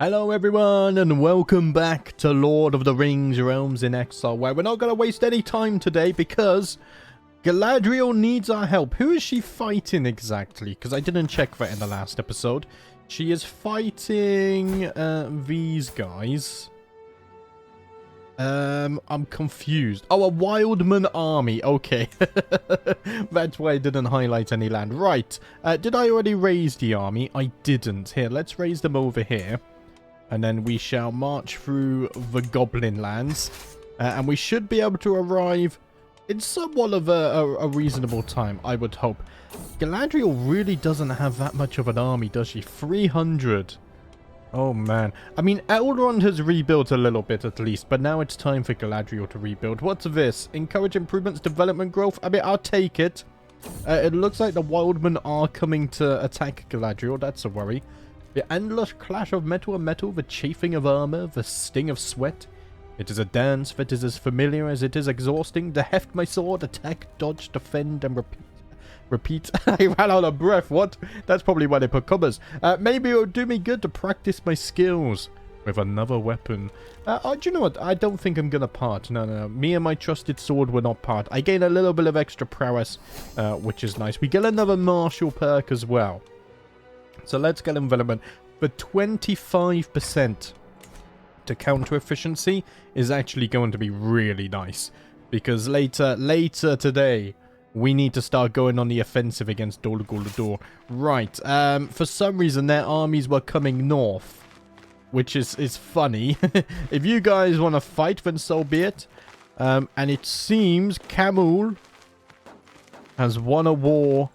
Hello everyone and welcome back to Lord of the Rings Realms in Exile, where we're not going to waste any time today because Galadriel needs our help. Who is she fighting exactly? Because I didn't check that in the last episode. She is fighting these guys. I'm confused. Oh, a Wildman army. Okay. That's why I didn't highlight any land. Right. Did I already raise the army? I didn't. Here, let's raise them over here. And then we shall march through the Goblin lands. And we should be able to arrive in somewhat of a reasonable time, I would hope. Galadriel really doesn't have that much of an army, does she? 300. Oh, man. I mean, Elrond has rebuilt a little bit at least, but now it's time for Galadriel to rebuild. What's this? Encourage improvements, development, growth? I mean, I'll take it. It looks like the Wildmen are coming to attack Galadriel. That's a worry. The endless clash of metal and metal, the chafing of armor, the sting of sweat. It is a dance that is as familiar as it is exhausting. To heft my sword, attack, dodge, defend, and repeat. I ran out of breath. What? That's probably why they put commas. Maybe it would do me good to practice my skills with another weapon. Do you know what? I don't think I'm going to part. No. Me and my trusted sword will not part. I gain a little bit of extra prowess, which is nice. We get another martial perk as well. So let's get envelopment. The 25% to counter efficiency is actually going to be really nice. Because later today, we need to start going on the offensive against Dol Guldur. Right, for some reason their armies were coming north. Which is funny. If you guys want to fight, then so be it. And it seems Camul has won a war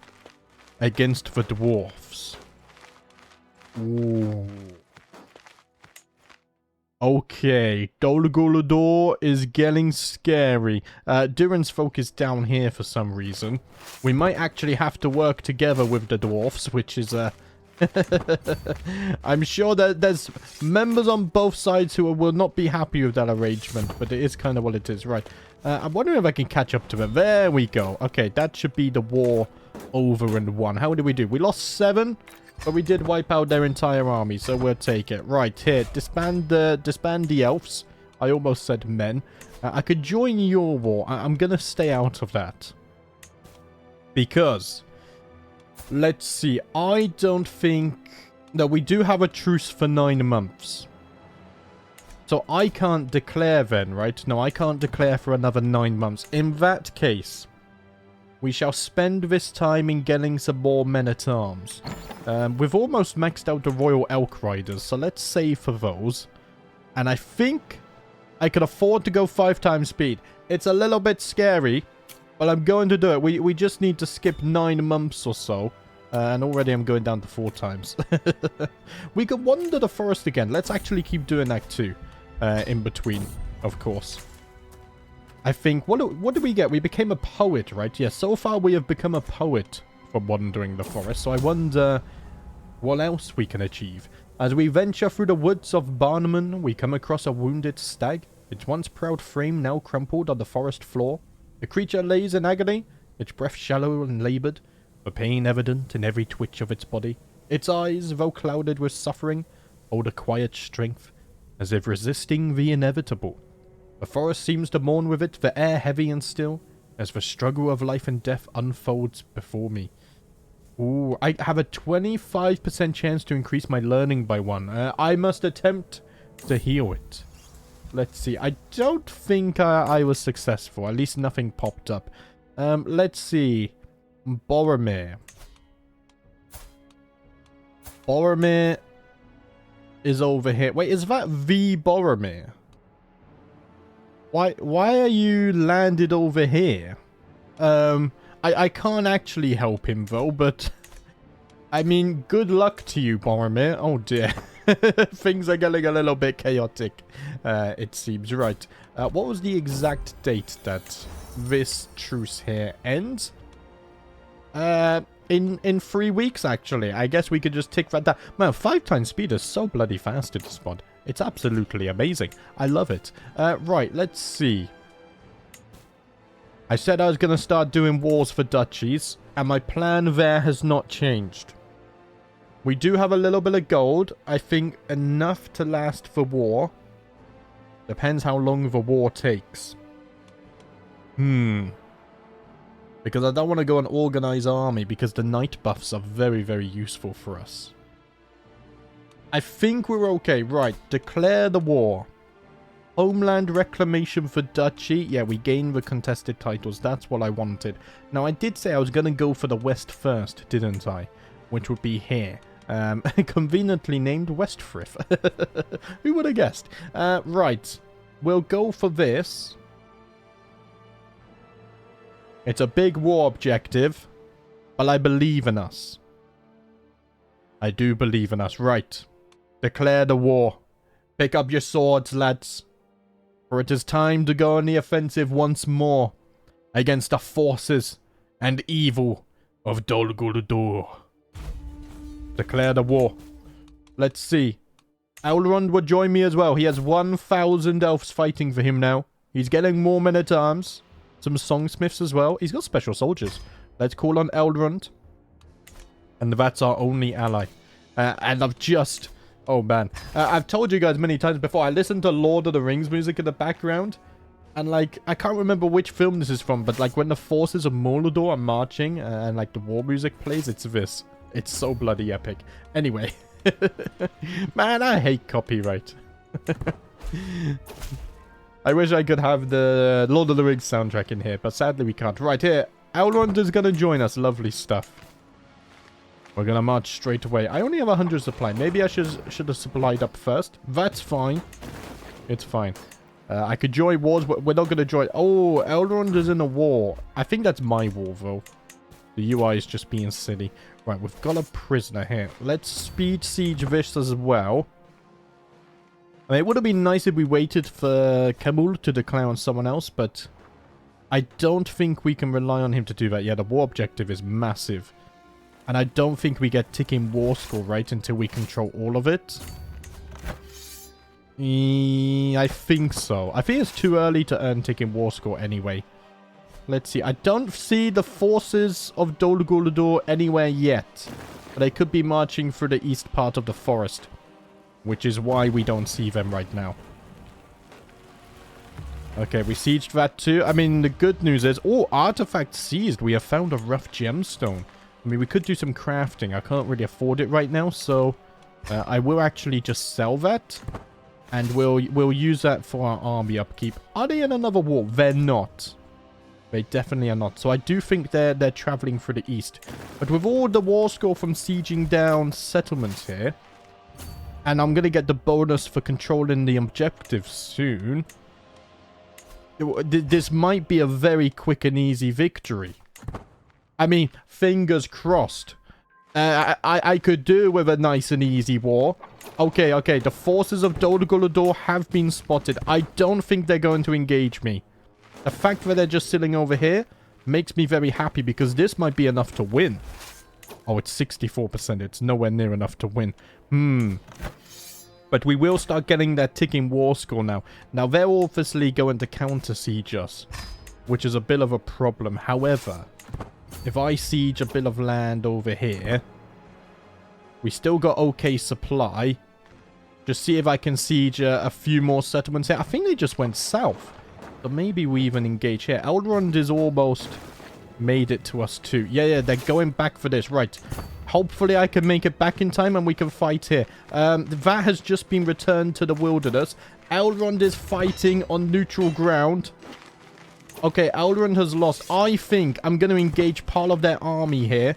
against the dwarfs. Ooh. Okay, Dol Guldur is getting scary. Durin's folk is down here for some reason. We might actually have to work together with the dwarfs, which is I'm sure that there's members on both sides who will not be happy with that arrangement, but it is kind of what it is. Right. I'm wondering if I can catch up to it. There we go. Okay, that should be the war over and won. How did we do? We lost 7. But we did wipe out their entire army, so we'll take it. Right, here. Disband the elves. I almost said men. I could join your war. I'm going to stay out of that. Because, let's see. I don't think... No, we do have a truce for 9 months. So I can't declare then, right? No, I can't declare for another 9 months. In that case... we shall spend this time in getting some more men-at-arms. We've almost maxed out the Royal Elk Riders, so let's save for those. And I think I can afford to go 5 times speed. It's a little bit scary, but I'm going to do it. We just need to skip 9 months or so. And already I'm going down to 4 times. We could wander the forest again. Let's actually keep doing that too. In between, of course. I think, what did we get? We became a poet, right? Yeah, so far we have become a poet from wandering the forest. So I wonder what else we can achieve. As we venture through the woods of Barnman, we come across a wounded stag. Its once proud frame now crumpled on the forest floor. The creature lays in agony, its breath shallow and laboured, the pain evident in every twitch of its body. Its eyes, though clouded with suffering, hold a quiet strength, as if resisting the inevitable. The forest seems to mourn with it, the air heavy and still, as the struggle of life and death unfolds before me. Ooh, I have a 25% chance to increase my learning by 1. I must attempt to heal it. Let's see. I don't think I was successful. At least nothing popped up. Let's see. Boromir. Boromir is over here. Wait, is that the Boromir? Why are you landed over here? I can't actually help him though, but I mean, good luck to you, Boromir. Oh dear. Things are getting a little bit chaotic, it seems. Right. What was the exact date that this truce here ends? In 3 weeks, actually. I guess we could just tick that down. Man, 5 times speed is so bloody fast in this mod. It's absolutely amazing. I love it. Right, let's see. I said I was going to start doing wars for duchies, and my plan there has not changed. We do have a little bit of gold. I think enough to last for war. Depends how long the war takes. Because I don't want to go and organize army because the night buffs are very, very useful for us. I think we're okay. Right, declare the war. Homeland reclamation for duchy. Yeah, we gain the contested titles. That's what I wanted. Now, I did say I was going to go for the west first, didn't I? Which would be here. Conveniently named Westfrith. Who would have guessed? Right. We'll go for this. It's a big war objective. But I believe in us. I do believe in us. Right. Declare the war. Pick up your swords, lads. For it is time to go on the offensive once more. Against the forces and evil of Dol Guldur. Declare the war. Let's see. Elrond will join me as well. He has 1,000 elves fighting for him now. He's getting more men-at-arms. Some songsmiths as well. He's got special soldiers. Let's call on Elrond. And that's our only ally. And I've just... Oh, man. I've told you guys many times before. I listened to Lord of the Rings music in the background. And, like, I can't remember which film this is from. But, like, when the forces of Mordor are marching and, like, the war music plays, it's this. It's so bloody epic. Anyway. Man, I hate copyright. I wish I could have the Lord of the Rings soundtrack in here, but sadly we can't. Right here, Elrond is going to join us. Lovely stuff. We're going to march straight away. I only have 100 supply. Maybe I should have supplied up first. That's fine. It's fine. I could join wars, but we're not going to join... Oh, Elrond is in a war. I think that's my war, though. The UI is just being silly. Right, we've got a prisoner here. Let's speed siege this as well. I mean, it would have been nice if we waited for Kemul to declare on someone else, but I don't think we can rely on him to do that. Yeah, the war objective is massive. And I don't think we get ticking war score, right, until we control all of it. I think so. I think it's too early to earn ticking war score anyway. Let's see. I don't see the forces of Dol Guldur anywhere yet. But they could be marching through the east part of the forest. Which is why we don't see them right now. Okay, we sieged that too. I mean, the good news is... Oh, artifact seized. We have found a rough gemstone. I mean, we could do some crafting. I can't really afford it right now, so... I will actually just sell that. And we'll use that for our army upkeep. Are they in another war? They're not. They definitely are not. So I do think they're traveling through the east. But with all the war score from sieging down settlements here... And I'm going to get the bonus for controlling the objective soon. This might be a very quick and easy victory. I mean, fingers crossed. I could do with a nice and easy war. Okay, okay. The forces of Dol Guldur have been spotted. I don't think they're going to engage me. The fact that they're just sitting over here makes me very happy because this might be enough to win. Oh, it's 64%. It's nowhere near enough to win. But we will start getting that ticking war score now. Now, they're obviously going to counter-siege us, which is a bit of a problem. However, if I siege a bit of land over here, we still got okay supply. Just see if I can siege a few more settlements here. I think they just went south. So maybe we even engage here. Elrond is almost made it to us too. Yeah, they're going back for this. Right. Hopefully I can make it back in time and we can fight here. That has just been returned to the wilderness. Elrond is fighting on neutral ground. Okay, Elrond has lost. I think I'm going to engage part of their army here.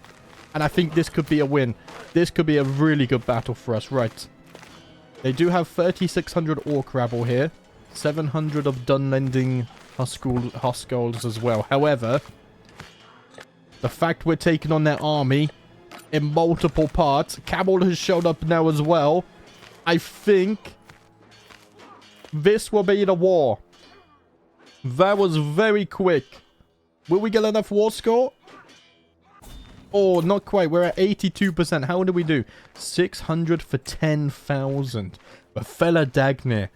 And I think this could be a win. This could be a really good battle for us. Right. They do have 3,600 orc rabble here. 700 of Dunlending Huskulls as well. However, the fact we're taking on their army in multiple parts. Camel has showed up now as well. I think this will be the war. That was very quick. Will we get enough war score? Oh, not quite. We're at 82%. How do we do? 600 for 10,000. But fella Dagnir.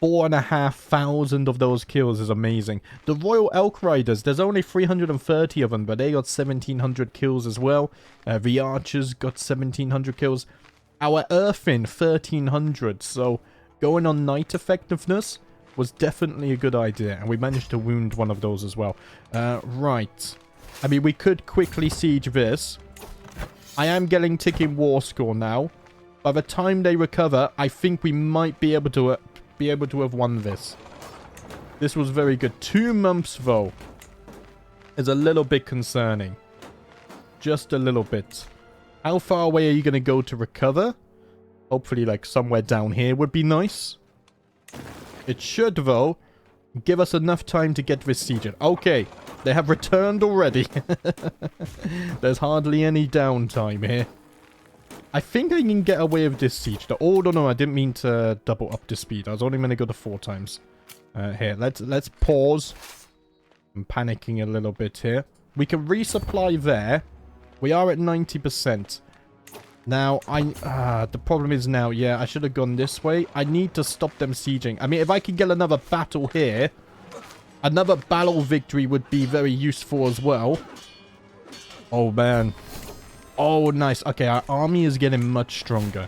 4,500 of those kills is amazing. The Royal Elk Riders, there's only 330 of them, but they got 1,700 kills as well. The Archers got 1,700 kills. Our Earthen, 1,300. So going on night effectiveness was definitely a good idea. And we managed to wound one of those as well. Right. I mean, we could quickly siege this. I am getting ticking war score now. By the time they recover, I think we might be able to have won this. This was very good. 2 months, though, is a little bit concerning. Just a little bit. How far away are you going to go to recover? Hopefully, like, somewhere down here would be nice. It should, though, give us enough time to get this siege in. Okay, they have returned already. There's hardly any downtime here. I think I can get away with this siege. Oh, no, I didn't mean to double up the speed. I was only going to go to 4 times. Here, let's pause. I'm panicking a little bit here. We can resupply there. We are at 90%. Now, the problem is now, yeah, I should have gone this way. I need to stop them sieging. I mean, if I can get another battle here, another battle victory would be very useful as well. Oh, man. Oh, nice. Okay, our army is getting much stronger.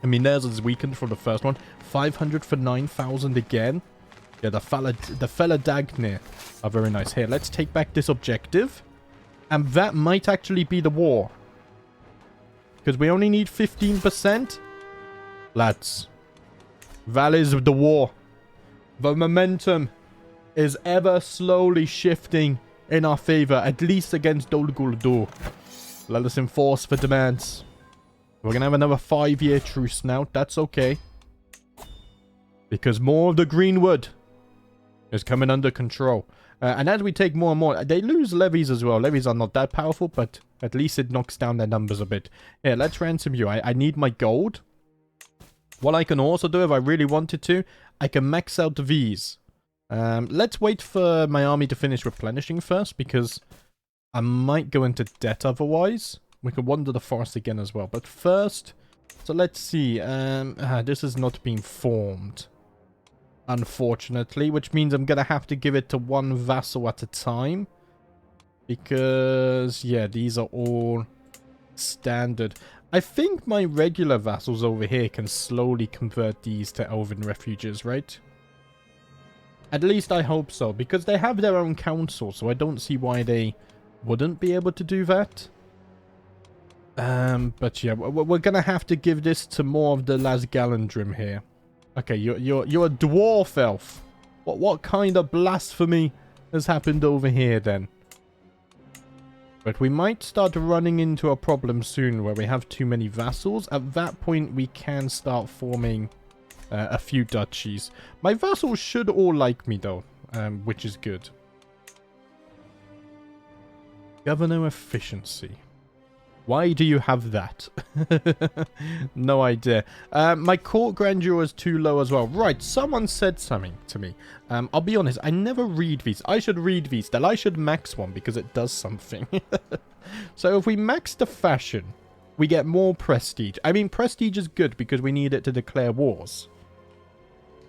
I mean, theirs is weakened from the first one. 500 for 9,000 again. Yeah, the fella Dagnir are very nice. Here, let's take back this objective. And that might actually be the war. Because we only need 15%. Lads. That is the war. The momentum is ever slowly shifting in our favor. At least against Dol Guldur. Let us enforce the demands. We're going to have another 5-year truce now. That's okay. Because more of the greenwood is coming under control. And as we take more and more, they lose levies as well. Levies are not that powerful, but at least it knocks down their numbers a bit. Here, let's ransom you. I need my gold. What I can also do, if I really wanted to, I can max out these. Let's wait for my army to finish replenishing first, because I might go into debt otherwise. We could wander the forest again as well. But first, so let's see. This has not been formed, unfortunately, which means I'm going to have to give it to one vassal at a time. Because, yeah, these are all standard. I think my regular vassals over here can slowly convert these to Elven refuges, right? At least I hope so, because they have their own council, so I don't see why they wouldn't be able to do that. But yeah, we're gonna have to give this to more of the Lasgalandrim here. Okay, you're a dwarf elf. What kind of blasphemy has happened over here then? But we might start running into a problem soon where we have too many vassals. At that point, we can start forming a few duchies. My vassals should all like me though, which is good. Governor efficiency. Why do you have that? No idea. My court grandeur is too low as well. Right, someone said something to me. I'll be honest, I never read these. I should read these. Then I should max one because it does something. So if we max the fashion, we get more prestige. I mean, prestige is good because we need it to declare wars.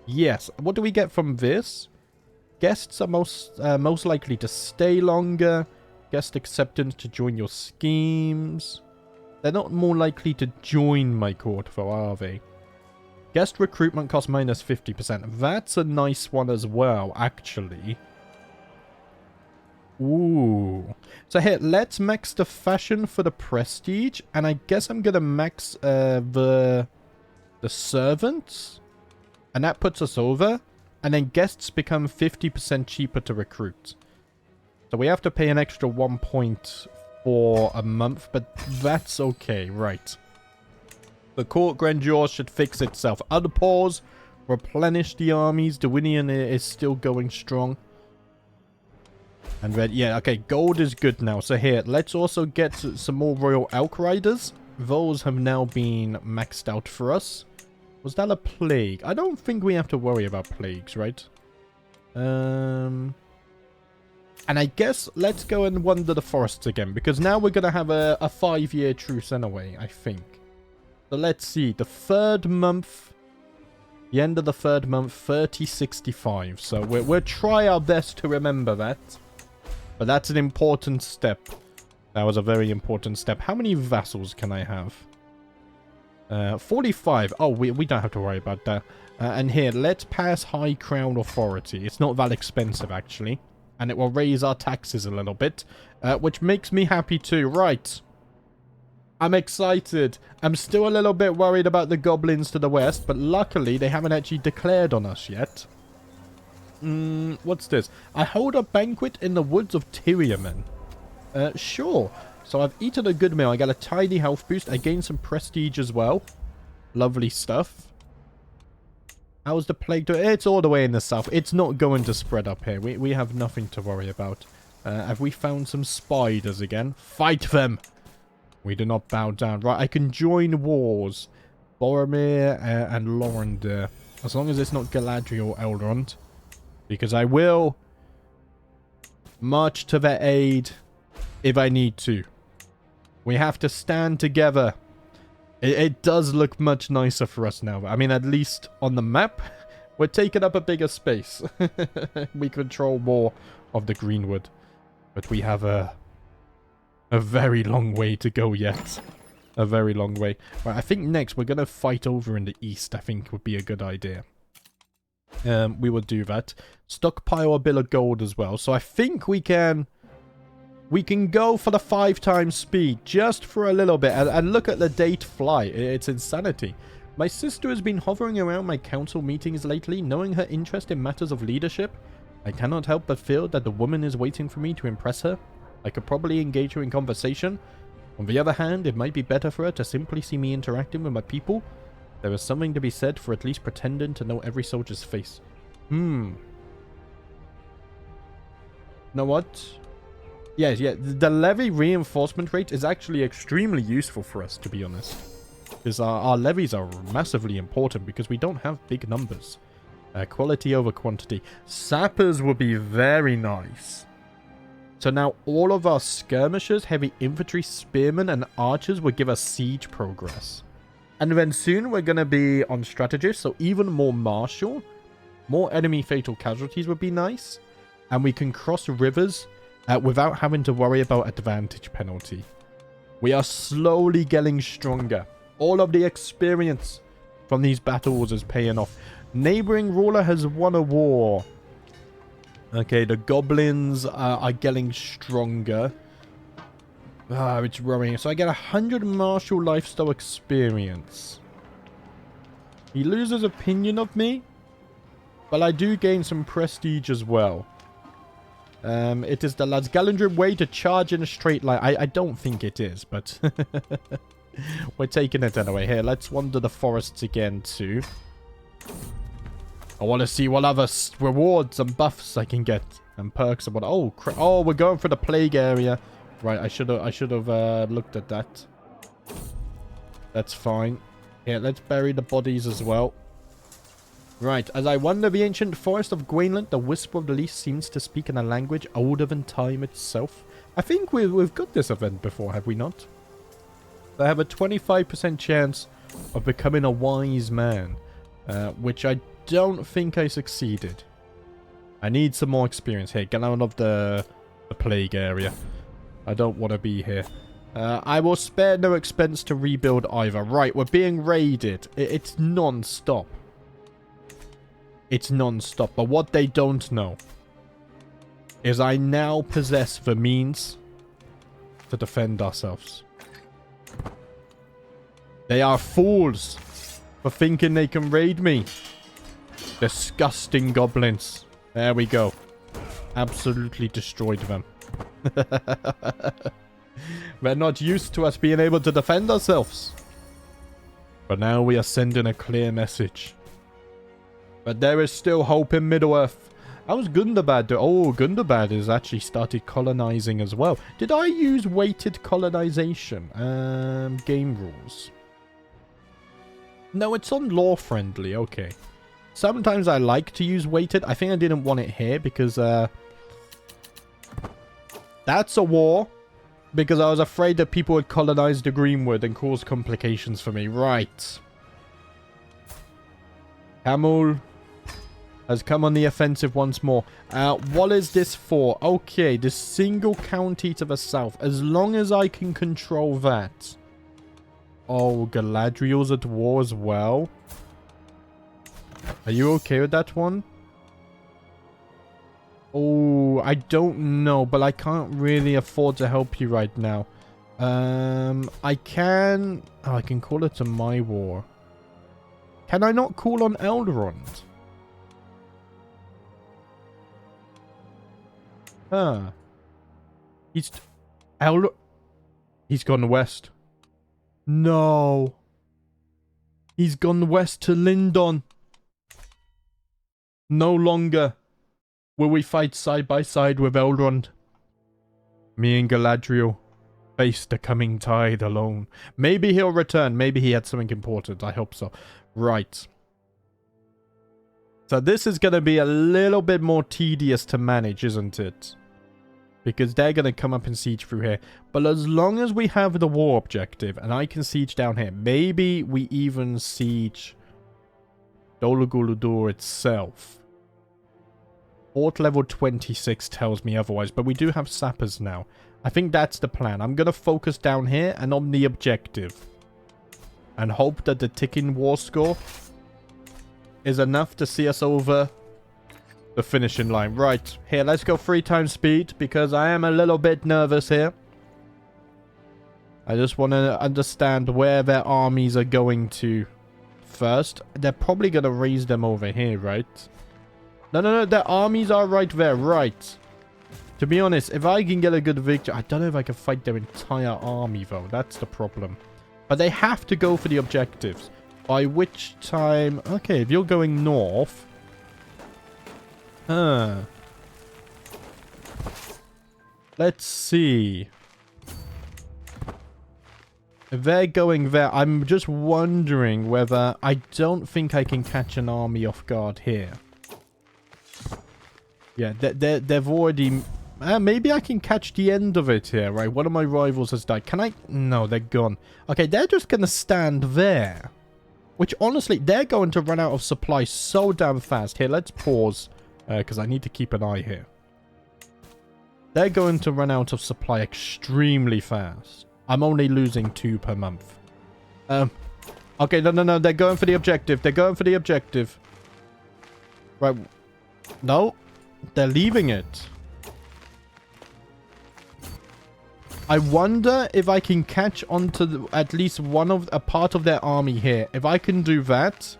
Yes. What do we get from this? Guests are most likely to stay longer. Guest acceptance to join your schemes. They're not more likely to join my court, though, are they? Guest recruitment costs minus 50%. That's a nice one as well, actually. Ooh. So here, let's max the fashion for the prestige. And I guess I'm going to max the servants. And that puts us over. And then guests become 50% cheaper to recruit. So we have to pay an extra 1 point for a month, but that's okay, right. The court grandeur should fix itself. Unpause, replenish the armies. Dwinian is still going strong. And red, yeah, okay, gold is good now. So here, let's also get some more Royal Elk Riders. Those have now been maxed out for us. Was that a plague? I don't think we have to worry about plagues, right? And I guess let's go and wander the forests again, because now we're going to have a 5-year truce anyway, I think. So let's see. The 3rd month The end of the 3rd month, 3065. So we'll try our best to remember that. But that's an important step. That was a very important step. How many vassals can I have? 45. Oh, we don't have to worry about that. And here, let's pass High Crown Authority. It's not that expensive, actually. And it will raise our taxes a little bit. Which makes me happy too. Right. I'm excited. I'm still a little bit worried about the goblins to the west. But luckily, they haven't actually declared on us yet. What's this? I hold a banquet in the woods of Tyriaman. Sure. So I've eaten a good meal. I got a tiny health boost. I gained some prestige as well. Lovely stuff. How's the plague doing? It's all the way in the south. It's not going to spread up here. We have nothing to worry about. Have we found some spiders again? Fight them! We do not bow down. Right, I can join wars. Boromir and Lorander. As long as it's not Galadriel or Elrond. Because I will march to their aid if I need to. We have to stand together. It does look much nicer for us now. I mean, at least on the map, we're taking up a bigger space. We control more of the Greenwood. But we have a very long way to go yet. A very long way. Right, I think next we're going to fight over in the east, I think would be a good idea. We will do that. Stockpile a bit of gold as well. So I think we can go for the 5 times speed just for a little bit. And look at the date fly. It's insanity. My sister has been hovering around my council meetings lately, knowing her interest in matters of leadership. I cannot help but feel that the woman is waiting for me to impress her. I could probably engage her in conversation. On the other hand, it might be better for her to simply see me interacting with my people. There is something to be said for at least pretending to know every soldier's face. Know what? Yes, yeah, the levy reinforcement rate is actually extremely useful for us, to be honest. Because our levies are massively important because we don't have big numbers. Quality over quantity. Sappers would be very nice. So now all of our skirmishers, heavy infantry, spearmen, and archers will give us siege progress. And then soon we're going to be on strategists, so even more martial. More enemy fatal casualties would be nice. And we can cross rivers without having to worry about advantage penalty. We are slowly getting stronger. All of the experience from these battles is paying off. Neighboring ruler has won a war. Okay, the goblins are getting stronger. It's worrying. So I get 100 martial lifestyle experience. He loses opinion of me. But I do gain some prestige as well. It is the lad's Galandrim way to charge in a straight line. I don't think it is, but we're taking it anyway. Here, let's wander the forests again too. I want to see what other rewards and buffs I can get and perks and what. Oh, we're going for the plague area. Right, I should have looked at that. That's fine. Here, let's bury the bodies as well. Right, as I wander the ancient forest of Gwainland, the whisper of the leaf seems to speak in a language older than time itself. I think we've got this event before, have we not? I have a 25% chance of becoming a wise man, which I don't think I succeeded. I need some more experience here. Get out of the plague area. I don't want to be here. I will spare no expense to rebuild either. Right, we're being raided. It's non-stop. It's non-stop. But what they don't know is I now possess the means to defend ourselves. They are fools for thinking they can raid me. Disgusting goblins. There we go. Absolutely destroyed them. They're not used to us being able to defend ourselves. But now we are sending a clear message. But there is still hope in Middle-earth. How's Gundabad doing? Oh, Gundabad has actually started colonizing as well. Did I use weighted colonization? Game rules. No, it's on law friendly. Okay. Sometimes I like to use weighted. I think I didn't want it here because that's a war. Because I was afraid that people would colonize the Greenwood and cause complications for me. Right. Camel has come on the offensive once more. What is this for? Okay, the single county to the south. As long as I can control that. Oh, Galadriel's at war as well. Are you okay with that one? Oh, I don't know, but I can't really afford to help you right now. I can... Oh, I can call it to my war. Can I not call on Elrond? Huh. He's gone west. No. He's gone west to Lindon. No longer will we fight side by side with Elrond. Me and Galadriel face the coming tide alone. Maybe he'll return. Maybe he had something important. I hope so. Right. So this is going to be a little bit more tedious to manage, isn't it? Because they're going to come up and siege through here. But as long as we have the war objective and I can siege down here, maybe we even siege Dol Guldur itself. Fort level 26 tells me otherwise, but we do have sappers now. I think that's the plan. I'm going to focus down here and on the objective. And hope that the ticking war score is enough to see us over the finishing line. Right, here, let's go 3 times speed, because I am a little bit nervous here. I just want to understand where their armies are going to first. They're probably going to raise them over here, right? No, their armies are right there, right. To be honest, if I can get a good victory... I don't know if I can fight their entire army, though. That's the problem. But they have to go for the objectives. By which time... Okay, if you're going north... Let's see. If they're going there, I'm just wondering whether... I don't think I can catch an army off guard here. Yeah, they've already... maybe I can catch the end of it here, right? One of my rivals has died. Can I... No, they're gone. Okay, they're just going to stand there. Which, honestly, they're going to run out of supply so damn fast. Here, let's pause. Because I need to keep an eye here. They're going to run out of supply extremely fast. I'm only losing 2 per month. Okay, no. They're going for the objective. They're going for the objective. Right. No. They're leaving it. I wonder if I can catch onto at least a part of their army here. If I can do that,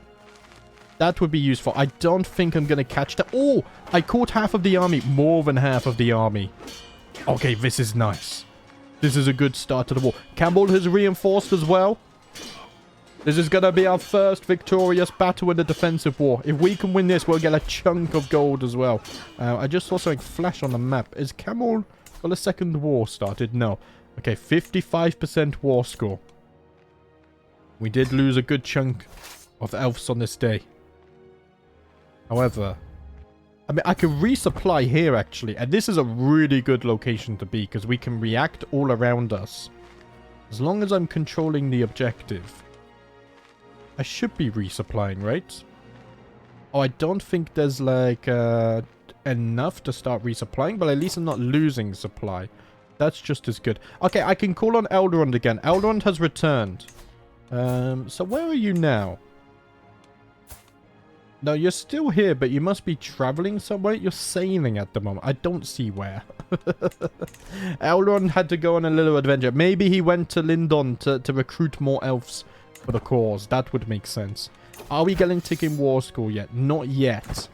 that would be useful. I don't think I'm going to catch that. Oh, I caught half of the army. More than half of the army. Okay, this is nice. This is a good start to the war. Campbell has reinforced as well. This is going to be our first victorious battle in the defensive war. If we can win this, we'll get a chunk of gold as well. I just saw something flash on the map. Is Camel got a second war started? No. Okay, 55% war score. We did lose a good chunk of elves on this day. However, I mean, I can resupply here, actually. And this is a really good location to be, because we can react all around us. As long as I'm controlling the objective. I should be resupplying, right? Oh, I don't think there's, like, enough to start resupplying, but at least I'm not losing supply. That's just as good. Okay, I can call on Elrond again. Elrond has returned. So where are you now? No, you're still here, but you must be traveling somewhere. You're sailing at the moment. I don't see where. Elrond had to go on a little adventure. Maybe he went to Lindon to recruit more elves for the cause. That would make sense. Are we getting ticking war score yet? Not yet.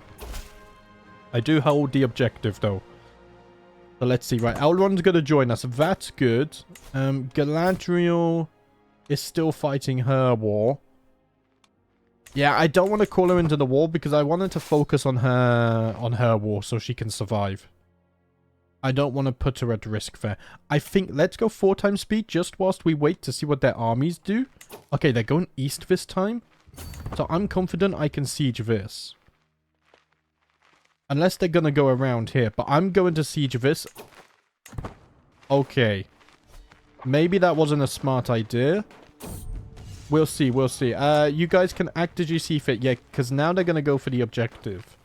I do hold the objective, though. So let's see. Right, Elrond's going to join us. That's good. Galadriel is still fighting her war. Yeah, I don't want to call her into the war because I wanted to focus on her war so she can survive. I don't want to put her at risk there. I think let's go 4 times speed just whilst we wait to see what their armies do. Okay, they're going east this time. So I'm confident I can siege this. Unless they're going to go around here. But I'm going to siege this. Okay. Maybe that wasn't a smart idea. We'll see, we'll see. You guys can act as you see fit. Yeah, because now they're going to go for the objective.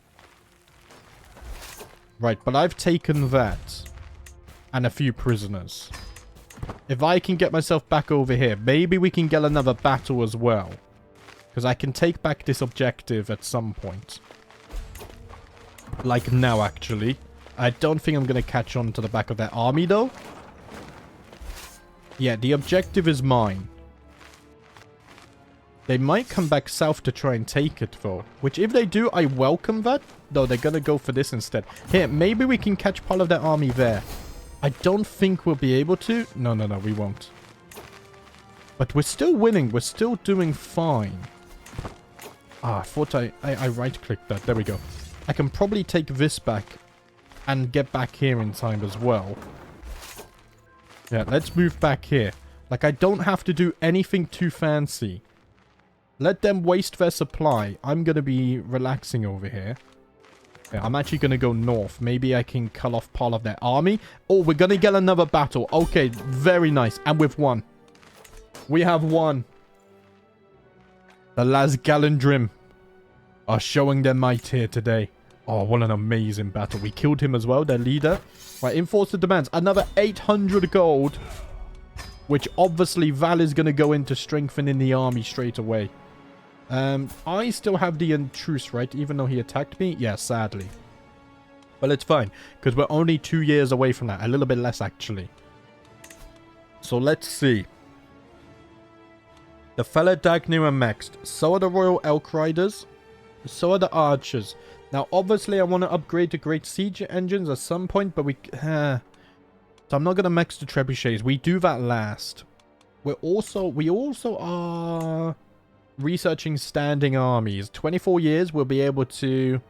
Right, but I've taken that. And a few prisoners. If I can get myself back over here, maybe we can get another battle as well. Because I can take back this objective at some point. Like now, actually. I don't think I'm going to catch on to the back of that army, though. Yeah, the objective is mine. They might come back south to try and take it, though. Which, if they do, I welcome that. Though, they're going to go for this instead. Here, maybe we can catch part of that army there. I don't think we'll be able to. No, we won't. But we're still winning. We're still doing fine. Ah, I thought I right-clicked that. There we go. I can probably take this back and get back here in time as well. Yeah, let's move back here. Like, I don't have to do anything too fancy. Let them waste their supply. I'm going to be relaxing over here. Yeah, I'm actually going to go north. Maybe I can cut off part of their army. Oh, we're going to get another battle. Okay, very nice. And we've won. We have won. The Lasgalandrim are showing their might here today. Oh, what an amazing battle. We killed him as well, their leader. Right, enforcer demands another 800 gold. Which obviously Val is going to go into strengthening the army straight away. I still have the truce, right? Even though he attacked me? Yeah, sadly. But it's fine. Because we're only 2 years away from that. A little bit less, actually. So let's see. The Fella Dagnu are maxed. So are the Royal Elk Riders. So are the Archers. Now, obviously, I want to upgrade the Great Siege engines at some point. But we... so I'm not going to max the Trebuchets. We do that last. We also are... researching standing armies. 24 years, we'll be able to...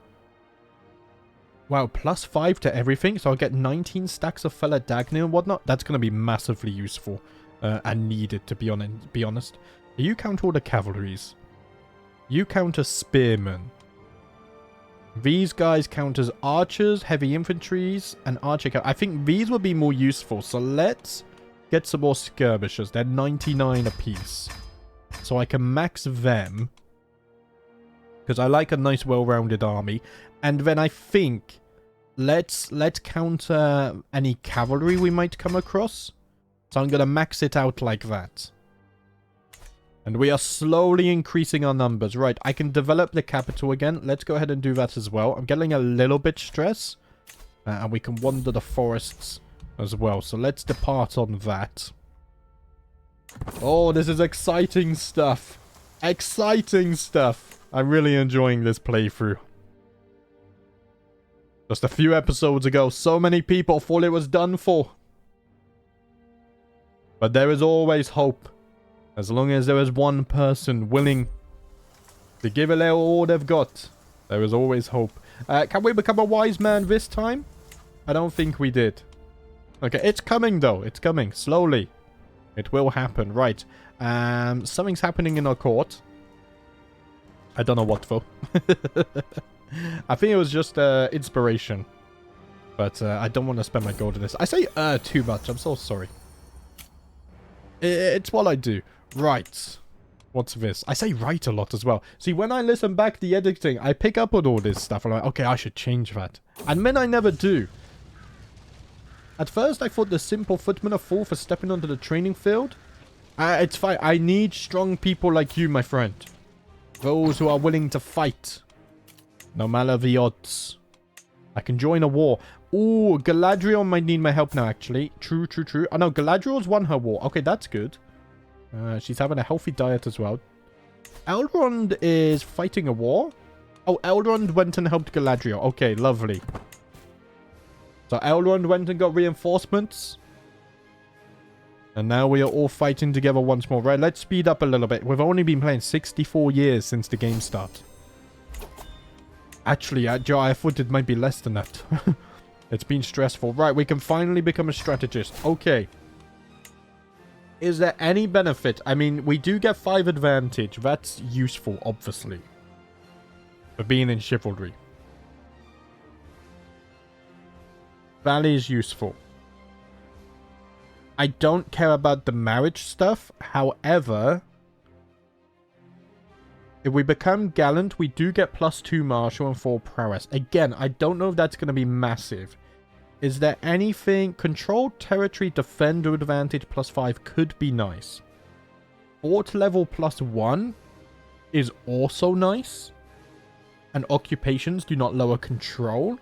Wow, +5 to everything. So I'll get 19 stacks of Fella Dagny and whatnot. That's going to be massively useful. And needed, to be honest. You count all the cavalries. You count as spearmen. These guys count as archers, heavy infantries, and archer. I think these would be more useful. So let's get some more skirmishers. They're 99 apiece. So I can max them. Because I like a nice well-rounded army. And then I think let's counter any cavalry we might come across. So I'm going to max it out like that. And we are slowly increasing our numbers. Right, I can develop the capital again. Let's go ahead and do that as well. I'm getting a little bit stress. And we can wander the forests as well. So let's depart on that. Oh, this is exciting stuff. Exciting stuff. I'm really enjoying this playthrough. Just a few episodes ago, so many people thought it was done for. But there is always hope. As long as there is one person willing to give it all they've got, there is always hope. Can we become a wise man this time? I don't think we did. Okay, it's coming though. It's coming. Slowly. It will happen. Right. Something's happening in our court. I don't know what though. I think it was just inspiration. But I don't want to spend my gold on this. I say too much. I'm so sorry. It's what I do. Right. What's this? I say right a lot as well. See, when I listen back the editing, I pick up on all this stuff. I'm like, okay, I should change that. And then I never do. At first, I thought the simple footmen are full for stepping onto the training field. It's fine. I need strong people like you, my friend. Those who are willing to fight. No matter the odds. I can join a war. Ooh, Galadriel might need my help now, actually. True. Oh, no, Galadriel's won her war. Okay, that's good. She's having a healthy diet as well. Elrond is fighting a war? Oh, Elrond went and helped Galadriel. Okay, lovely. So Elrond went and got reinforcements. And now we are all fighting together once more. Right, let's speed up a little bit. We've only been playing 64 years since the game started. Actually, Joe, I thought it might be less than that. It's been stressful. Right, we can finally become a strategist. Okay. Is there any benefit? I mean, we do get 5 advantage. That's useful, obviously. For being in chivalry. That is useful. I don't care about the marriage stuff. However, If we become Gallant, we do get +2 Martial and 4 Prowess. Again, I don't know if that's going to be massive. Is there anything... Controlled Territory Defender Advantage +5 could be nice. Fort level +1 is also nice. And occupations do not lower control.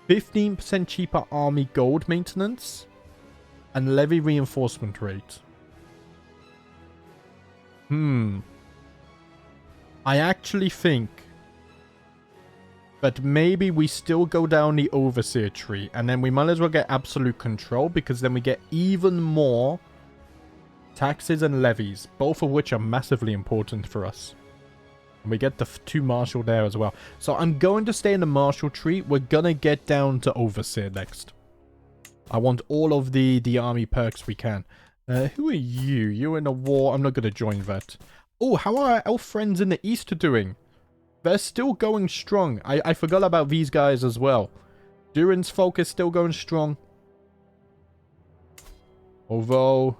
15% cheaper army gold maintenance. And levy reinforcement rate. I actually think that maybe we still go down the Overseer tree. And then we might as well get absolute control. Because then we get even more taxes and levies. Both of which are massively important for us. And we get the 2 Martial there as well. So I'm going to stay in the Martial tree. We're going to get down to Overseer next. I want all of the army perks we can. Who are you? You're in a war. I'm not going to join that. Oh, how are our elf friends in the east doing? They're still going strong. I forgot about these guys as well. Durin's folk is still going strong. Although,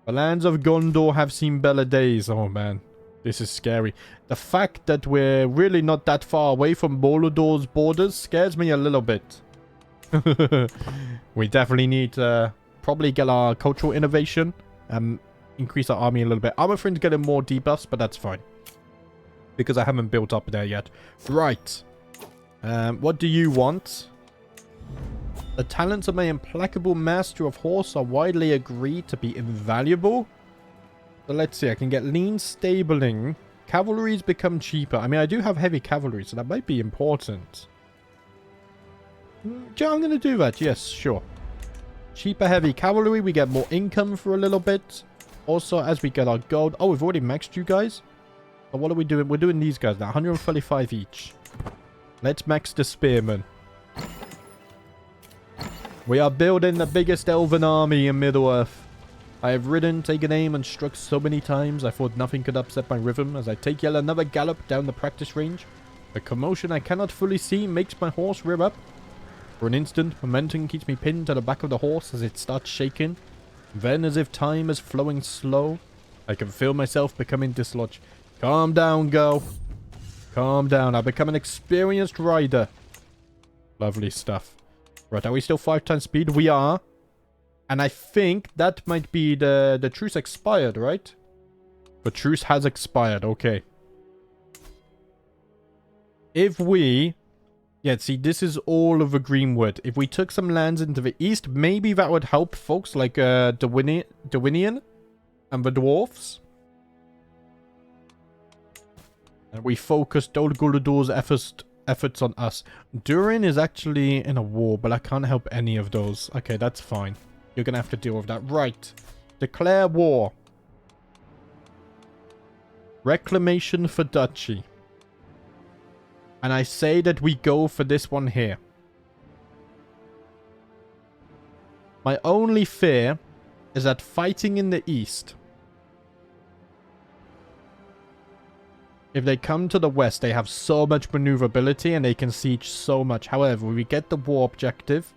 the lands of Gondor have seen better days. Oh, man. This is scary. The fact that we're really not that far away from Mordor's borders scares me a little bit. We definitely need to probably get our cultural innovation. Increase our army a little bit. Armor Friend's getting more debuffs, but that's fine. Because I haven't built up there yet. Right. What do you want? The talents of my implacable master of horse are widely agreed to be invaluable. So let's see. I can get lean stabling. Cavalry's become cheaper. I mean, I do have heavy cavalry, so that might be important. Yeah, I'm going to do that. Yes, sure. Cheaper heavy cavalry. We get more income for a little bit. Also, as we get our gold... Oh, we've already maxed you guys. So what are we doing? We're doing these guys now. 135 each. Let's max the spearmen. We are building the biggest elven army in Middle-earth. I have ridden, taken aim, and struck so many times I thought nothing could upset my rhythm as I take yet another gallop down the practice range. The commotion I cannot fully see makes my horse rear up. For an instant, momentum keeps me pinned to the back of the horse as it starts shaking. Then, as if time is flowing slow, I can feel myself becoming dislodged. Calm down, girl. Calm down. I've become an experienced rider. Lovely stuff. Right, are we still 5 times speed? We are. And I think that might be the truce expired, right? The truce has expired. Okay. If we... Yeah, see, this is all of the Greenwood. If we took some lands into the east, maybe that would help folks like Dwinian and the dwarfs. And we focus Dol Gul'Dur's efforts on us. Durin is actually in a war, but I can't help any of those. Okay, that's fine. You're going to have to deal with that. Right. Declare war. Reclamation for duchy. And I say that we go for this one here. My only fear is that fighting in the east, if they come to the west, they have so much maneuverability and they can siege so much. However, we get the war objective.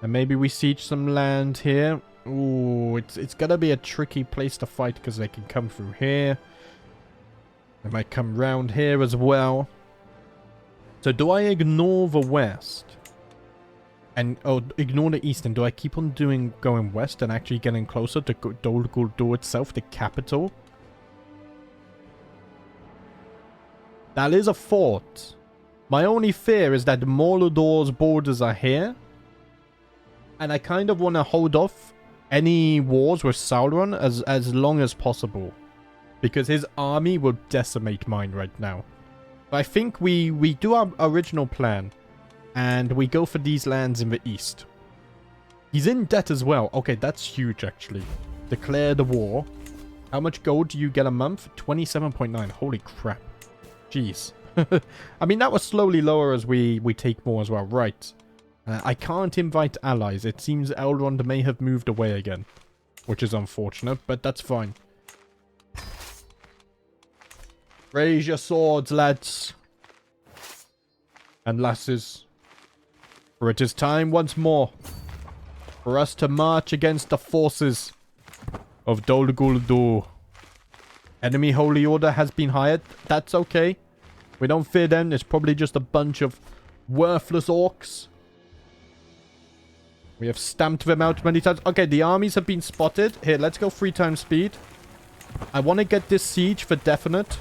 And maybe we siege some land here. Ooh, it's gonna be a tricky place to fight because they can come through here. They might come round here as well. So do I ignore the west? And, oh, ignore the east, and do I keep on going west and actually getting closer to Dol Gul'Dur itself, the capital? That is a fort. My only fear is that Mordor's borders are here. And I kind of want to hold off any wars with Sauron as long as possible. Because his army will decimate mine right now. I think we do our original plan. And we go for these lands in the east. He's in debt as well. Okay, that's huge actually. Declare the war. How much gold do you get a month? 27.9. Holy crap. Jeez. I mean, that was slowly lower as we take more as well. Right. I can't invite allies. It seems Elrond may have moved away again. Which is unfortunate, but that's fine. Raise your swords, lads. And lasses. For it is time once more for us to march against the forces of Dol Gul'Dur. Enemy Holy Order has been hired. That's okay. We don't fear them. It's probably just a bunch of worthless orcs. We have stamped them out many times. Okay, the armies have been spotted. Here, let's go 3 times speed. I want to get this siege for definite.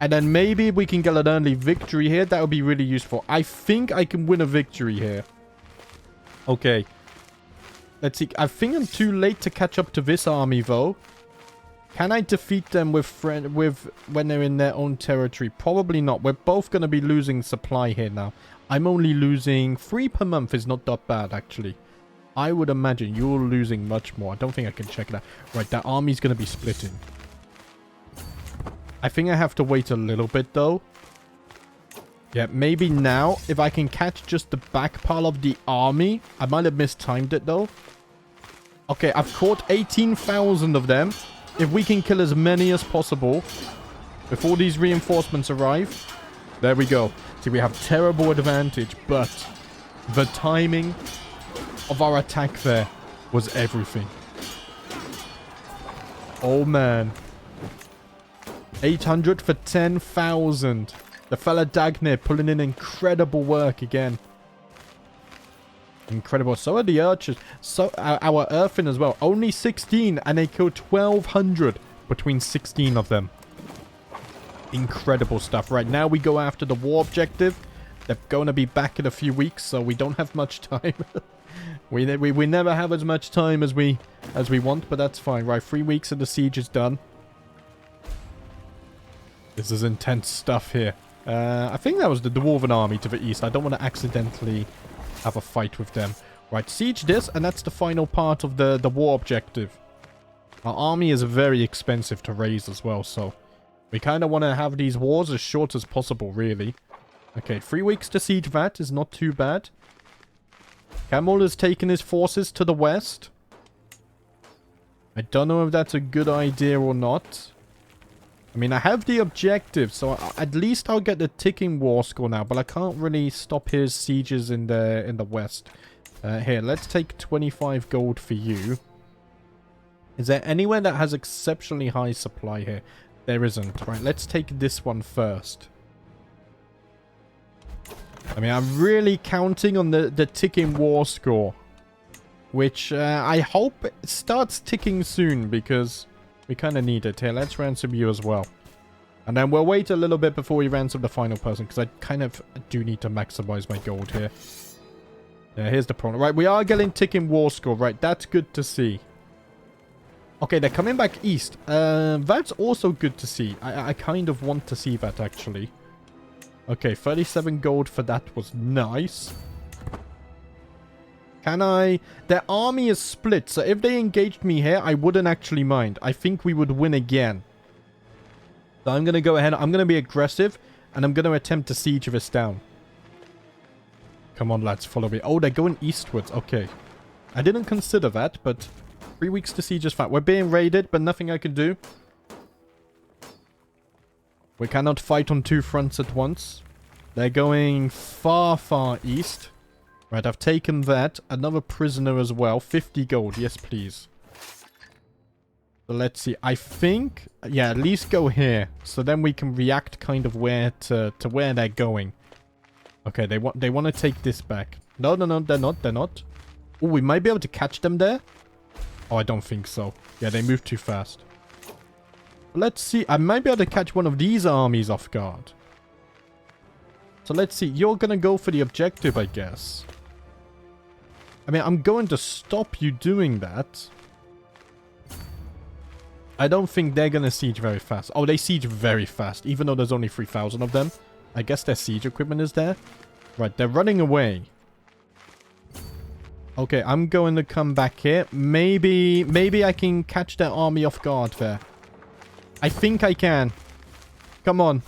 And then maybe we can get an early victory here. That would be really useful. I think I can win a victory here. Okay. Let's see. I think I'm too late to catch up to this army, though. Can I defeat them when they're in their own territory? Probably not. We're both going to be losing supply here now. I'm only losing 3 per month. Is not that bad, actually. I would imagine you're losing much more. I don't think I can check that. Right, that army's going to be splitting. I think I have to wait a little bit, though. Yeah, maybe now, if I can catch just the back part of the army. I might have mistimed it, though. Okay, I've caught 18,000 of them. If we can kill as many as possible before these reinforcements arrive. There we go. See, we have terrible advantage, but the timing of our attack there was everything. Oh, man. 800 for 10,000. The fella Dagnir pulling in incredible work again. Incredible. So are the archers. So our earthen as well. Only 16 and they killed 1,200 between 16 of them. Incredible stuff. Right, now we go after the war objective. They're going to be back in a few weeks, so we don't have much time. we never have as much time as we want, but that's fine. Right, 3 weeks and the siege is done. This is intense stuff here. I think that was the Dwarven army to the east. I don't want to accidentally have a fight with them. Right, siege this, and that's the final part of the war objective. Our army is very expensive to raise as well, so we kind of want to have these wars as short as possible, really. Okay, 3 weeks to siege that is not too bad. Camel has taken his forces to the west. I don't know if that's a good idea or not. I mean, I have the objective, so at least I'll get the ticking war score now, but I can't really stop his sieges in the west. Here, let's take 25 gold for you. Is there anywhere that has exceptionally high supply here? There isn't. Right, let's take this one first. I mean, I'm really counting on the ticking war score, which I hope starts ticking soon, because we kind of need it. Here, let's ransom you as well. And then we'll wait a little bit before we ransom the final person, because I kind of do need to maximize my gold here. Yeah, here's the problem. Right, we are getting ticking war score. Right, that's good to see. Okay, they're coming back east. That's also good to see. I kind of want to see that, actually. Okay, 37 gold for that was nice. Can I... Their army is split, so if they engaged me here, I wouldn't actually mind. I think we would win again. So I'm going to go ahead. I'm going to be aggressive, and I'm going to attempt to siege this down. Come on, lads, follow me. Oh, they're going eastwards. Okay. I didn't consider that, but 3 weeks to siege is fine. We're being raided, but nothing I can do. We cannot fight on 2 fronts at once. They're going far, far east. Right, I've taken that. Another prisoner as well. 50 gold. Yes, please. So let's see. I think... Yeah, at least go here. So then we can react kind of where to where they're going. Okay, they want to take this back. No, no, no, they're not. They're not. Oh, we might be able to catch them there. Oh, I don't think so. Yeah, they move too fast. Let's see. I might be able to catch one of these armies off guard. So let's see. You're going to go for the objective, I guess. I mean, I'm going to stop you doing that. I don't think they're going to siege very fast. Oh, they siege very fast, even though there's only 3,000 of them. I guess their siege equipment is there. Right, they're running away. Okay, I'm going to come back here. Maybe I can catch their army off guard there. I think I can. Come on.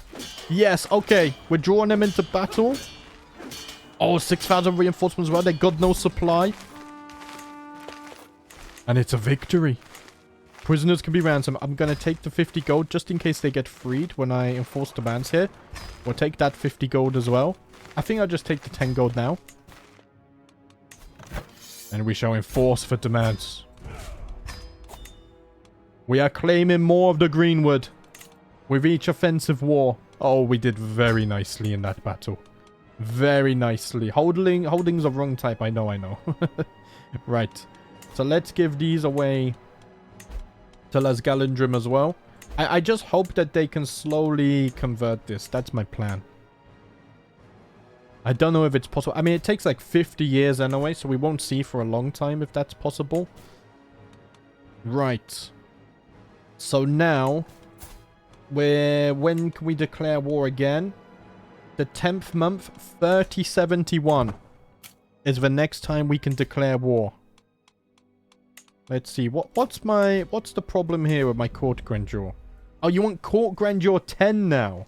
Yes, okay. We're drawing them into battle. Oh, 6,000 reinforcements as well. They got no supply. And it's a victory. Prisoners can be ransomed. I'm going to take the 50 gold just in case they get freed when I enforce demands here. We'll take that 50 gold as well. I think I'll just take the 10 gold now. And we shall enforce for demands. We are claiming more of the Greenwood with each offensive war. Oh, we did very nicely in that battle. Very nicely. Holding's a wrong type. I know. Right. So let's give these away to Las Galindrim as well. I just hope that they can slowly convert this. That's my plan. I don't know if it's possible. I mean, it takes like 50 years anyway, so we won't see for a long time if that's possible. Right. So now, when can we declare war again? The 10th month, 3071 is the next time we can declare war. Let's see. What's the problem here with my court grandeur? Oh, you want court grandeur 10 now?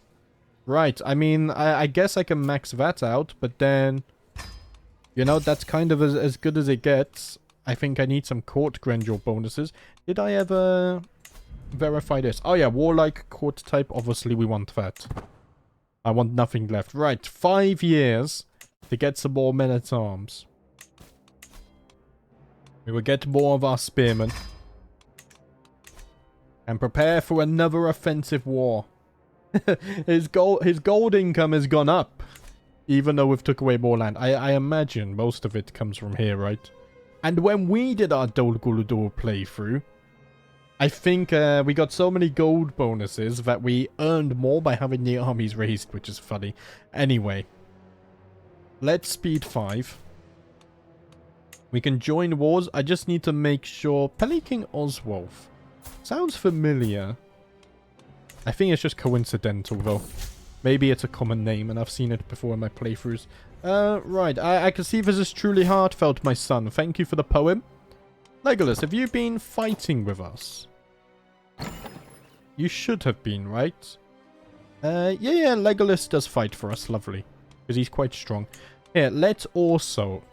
Right. I mean, I guess I can max that out, but then, you know, that's kind of as good as it gets. I think I need some court grandeur bonuses. Did I ever verify this? Oh yeah, warlike court type. Obviously, we want that. I want nothing left. Right, 5 years to get some more men-at-arms. We will get more of our spearmen. And prepare for another offensive war. His gold income has gone up. Even though we've took away more land. I imagine most of it comes from here, right? And when we did our Dol Guldur playthrough, I think we got so many gold bonuses that we earned more by having the armies raised, which is funny. Anyway, let's speed 5. We can join wars. I just need to make sure. Pelican Oswolf. Sounds familiar. I think it's just coincidental, though. Maybe it's a common name, and I've seen it before in my playthroughs. Right. I can see this is truly heartfelt, my son. Thank you for the poem. Legolas, have you been fighting with us? You should have been, right? Yeah, Legolas does fight for us. Lovely. Because he's quite strong. Here, let's also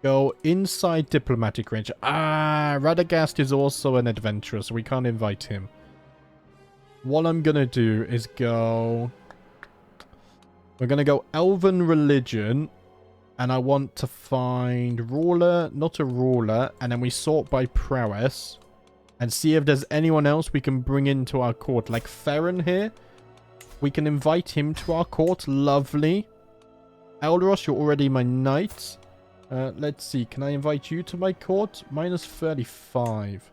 go inside diplomatic range. Ah, Radagast is also an adventurer, so we can't invite him. What I'm gonna do is go... We're gonna go Elven Religion. And I want to find ruler, not a ruler. And then we sort by prowess. And see if there's anyone else we can bring into our court. Like Theron here. We can invite him to our court. Lovely. Elderos, you're already my knight. Let's see. Can I invite you to my court? Minus 35.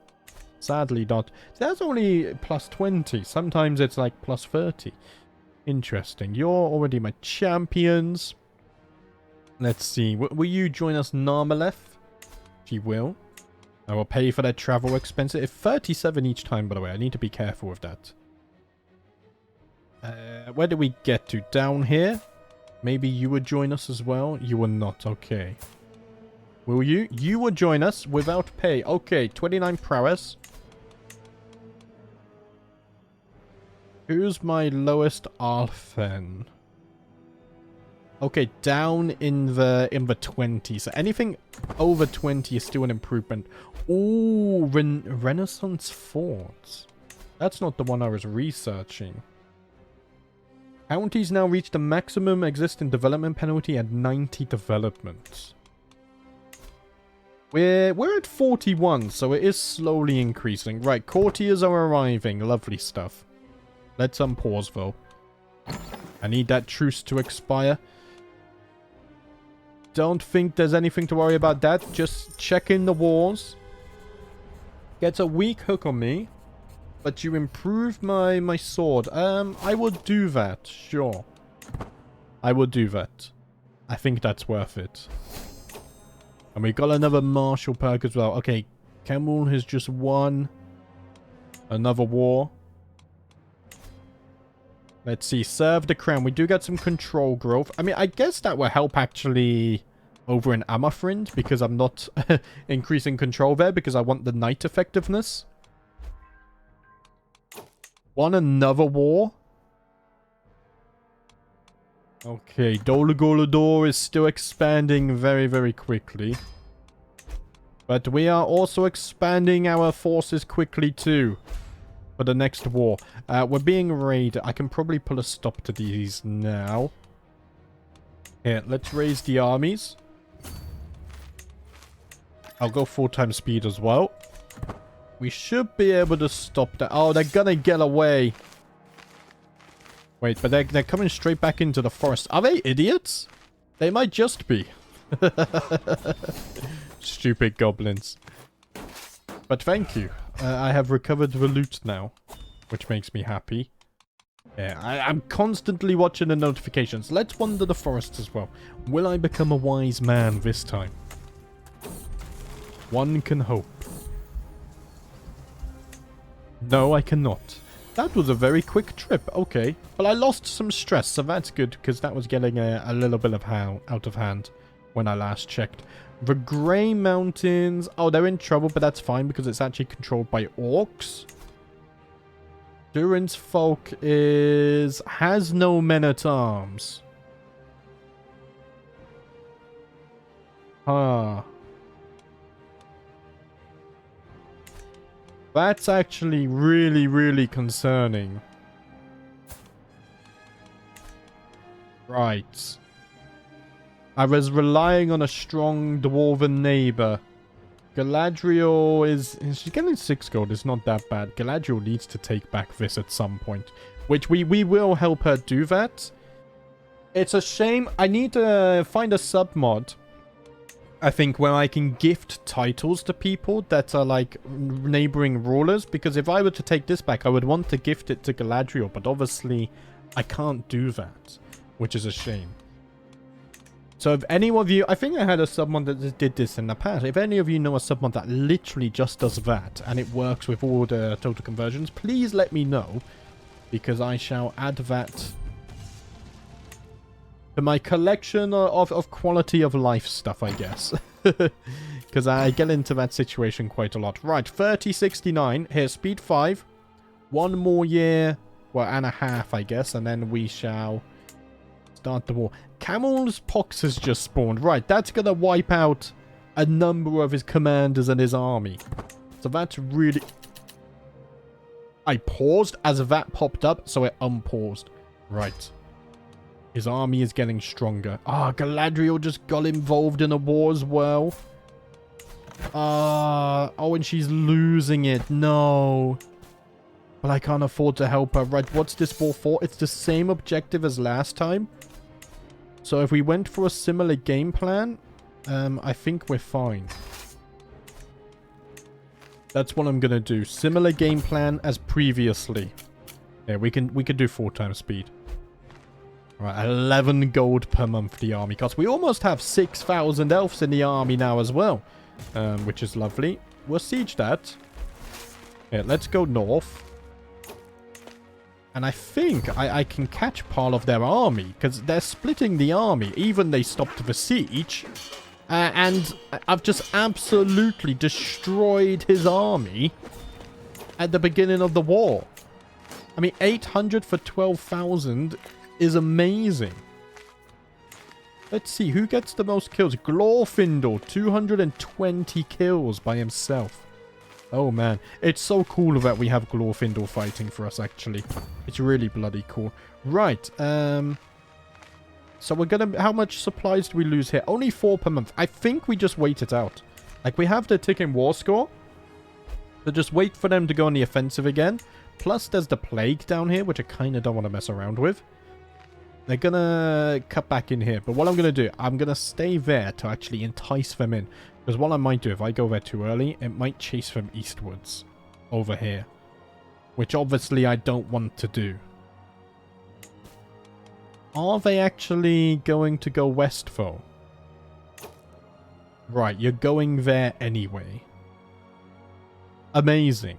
Sadly not. That's only plus 20. Sometimes it's like plus 30. Interesting. You're already my champions. Let's see. Will you join us, Narmaleth? She will. I will pay for their travel expenses. 37 each time, by the way. I need to be careful with that. Where did we get to? Down here? Maybe you would join us as well? You will not. Okay. Will you? You will join us without pay. Okay. 29 prowess. Who's my lowest Arthen? Okay, down in the 20s. So anything over 20 is still an improvement. Ooh, Renaissance forts. That's not the one I was researching. Counties now reach the maximum existing development penalty at 90 developments. We're at 41, so it is slowly increasing. Right, courtiers are arriving. Lovely stuff. Let's unpause, though. I need that truce to expire. Don't think there's anything to worry about that. Just check in the wars. Gets a weak hook on me. But you improve my sword. I will do that. Sure. I will do that. I think that's worth it. And we got another martial perk as well. Okay. Kemul has just won another war. Let's see. Serve the crown. We do get some control growth. I mean, I guess that will help actually over in Amafrind, because I'm not increasing control there because I want the knight effectiveness. Won another war. Okay, Dol Guldur is still expanding very, very quickly. But we are also expanding our forces quickly too. For the next war. We're being raided. I can probably put a stop to these now. Here, let's raise the armies. I'll go full-time speed as well. We should be able to stop that. Oh, they're gonna get away. Wait, but they're coming straight back into the forest. Are they idiots? They might just be. Stupid goblins. But thank you. I have recovered the loot now, which makes me happy. Yeah, I'm constantly watching the notifications. Let's wander the forest as well. Will I become a wise man this time? One can hope. No, I cannot. That was a very quick trip. Okay. But I lost some stress, so that's good, because that was getting a little bit of out of hand when I last checked. The Grey Mountains. Oh, they're in trouble, but that's fine, because it's actually controlled by orcs. Durin's folk has no men-at-arms. Ah. That's actually really, really concerning. Right. I was relying on a strong dwarven neighbor. Galadriel she's getting 6 gold. It's not that bad. Galadriel needs to take back this at some point. Which we will help her do that. It's a shame. I need to find a submod, I think, where I can gift titles to people that are like neighboring rulers. Because if I were to take this back, I would want to gift it to Galadriel. But obviously, I can't do that, which is a shame. So if any of you, I think I had a submod that did this in the past. If any of you know a submod that literally just does that, and it works with all the total conversions, please let me know. Because I shall add that to my collection of quality of life stuff, I guess. Because I get into that situation quite a lot. Right, 3069. Here's speed 5. 1 more year, well, and a half, I guess. And then we shall start the war. Camel's Pox has just spawned. Right, that's going to wipe out a number of his commanders and his army. So that's really... I paused as that popped up, so it unpaused. Right. His army is getting stronger. Ah, Galadriel just got involved in a war as well. Oh, and she's losing it. No. But I can't afford to help her. Right, what's this war for? It's the same objective as last time. So if we went for a similar game plan, I think we're fine. That's what I'm going to do. Similar game plan as previously. Yeah, we can do 4 times speed. Right, 11 gold per month the army costs. We almost have 6,000 elves in the army now as well, which is lovely. We'll siege that. Yeah, let's go north. And I think I can catch part of their army, because they're splitting the army. Even they stopped the siege. And I've just absolutely destroyed his army at the beginning of the war. I mean, 800 for 12,000 is amazing. Let's see, who gets the most kills? Glorfindel, 220 kills by himself. Oh man, it's so cool that we have Glorfindel fighting for us, actually. It's really bloody cool. Right, so we're gonna... How much supplies do we lose here? Only 4 per month. I think we just wait it out. Like, we have the ticking war score. So just wait for them to go on the offensive again. Plus, there's the plague down here, which I kind of don't want to mess around with. They're gonna cut back in here. But what I'm gonna do, I'm gonna stay there to actually entice them in. Because what I might do, if I go there too early, it might chase them eastwards. Over here. Which obviously I don't want to do. Are they actually going to go west, though? Right, you're going there anyway. Amazing.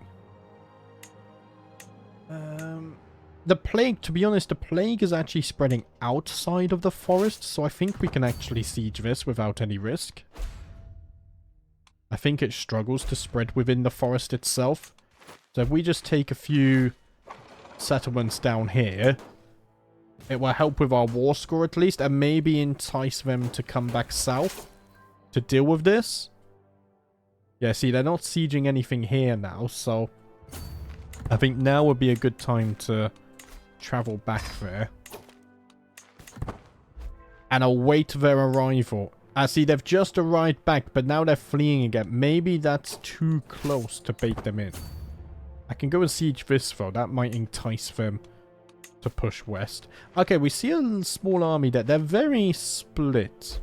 The plague, to be honest, the plague is actually spreading outside of the forest, so I think we can actually siege this without any risk. I think it struggles to spread within the forest itself. So if we just take a few settlements down here, it will help with our war score at least, and maybe entice them to come back south to deal with this. Yeah, see, they're not sieging anything here now, so I think now would be a good time to travel back there and await their arrival. See, they've just arrived back, but now they're fleeing again. Maybe that's too close to bait them in. I can go and siege this, though. That might entice them to push west. Okay, we see a small army that they're very split.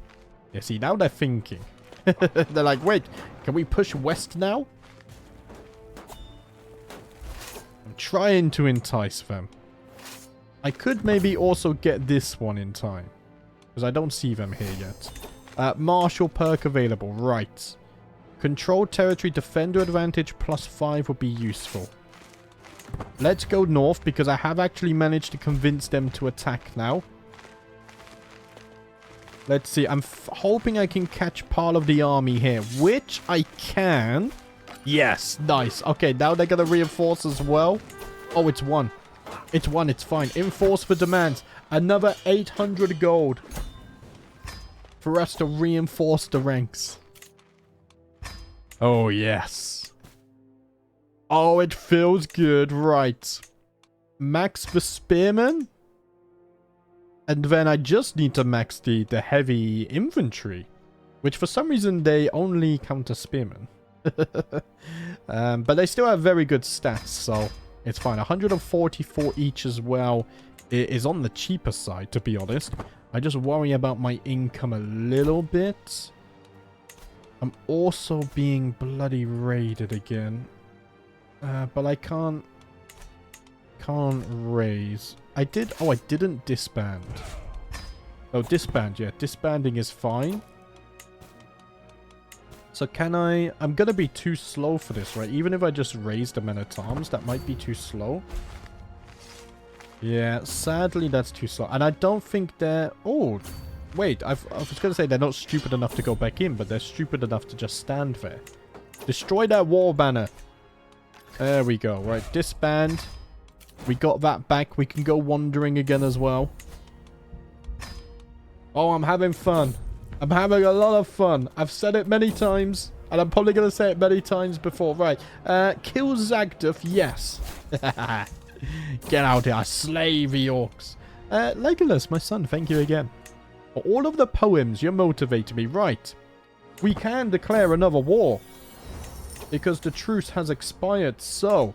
Yeah, see, now they're thinking. They're like, wait, can we push west now? I'm trying to entice them. I could maybe also get this one in time, because I don't see them here yet. Martial perk available. Right. Control territory defender advantage +5 would be useful. Let's go north because I have actually managed to convince them to attack now. Let's see. I'm hoping I can catch part of the army here, which I can. Yes, nice. Okay, now they're going to reinforce as well. Oh, it's one. It's one. It's fine. Enforce for demands. Another 800 gold. For us to reinforce the ranks. Oh, yes. Oh, it feels good. Right. Max the spearmen. And then I just need to max the heavy infantry. Which for some reason they only counter spearmen. But they still have very good stats, so it's fine. 144 each as well. It is on the cheaper side, to be honest. I just worry about my income a little bit. I'm also being bloody raided again. But I can't raise. I didn't disband. Oh, disband, yeah. Disbanding is fine. So can I'm gonna be too slow for this, right? Even if I just raise the men-at-arms, that might be too slow. Yeah, sadly that's too slow. And I don't think they're... Oh, wait. I was going to say they're not stupid enough to go back in, but they're stupid enough to just stand there. Destroy that wall banner. There we go. Right, disband. We got that back. We can go wandering again as well. Oh, I'm having fun. I'm having a lot of fun. I've said it many times, and I'm probably going to say it many times before. Right, kill Zagduf, yes. Get out here. Slay the orcs. Legolas, my son, thank you again. For all of the poems, you're motivating me. Right. We can declare another war. Because the truce has expired. So,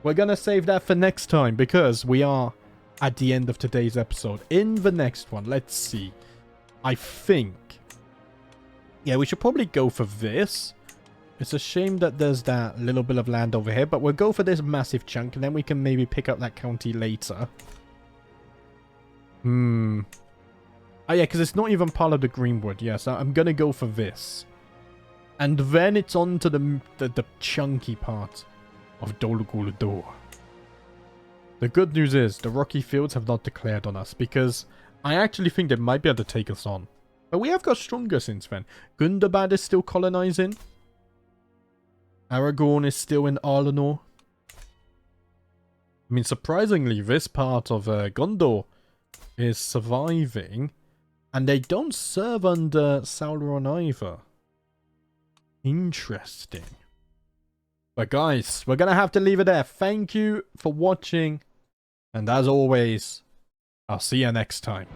we're going to save that for next time. Because we are at the end of today's episode. In the next one, let's see. I think... Yeah, we should probably go for this. It's a shame that there's that little bit of land over here, but we'll go for this massive chunk, and then we can maybe pick up that county later. Oh yeah, because it's not even part of the Greenwood. Yeah, so I'm going to go for this. And then it's on to the chunky part of Dol Guldur. The good news is, the Rocky Fields have not declared on us, because I actually think they might be able to take us on. But we have got stronger since then. Gundabad is still colonizing. Aragorn is still in Arlenor. I mean, surprisingly, this part of Gondor is surviving. And they don't serve under Sauron either. Interesting. But guys, we're going to have to leave it there. Thank you for watching. And as always, I'll see you next time.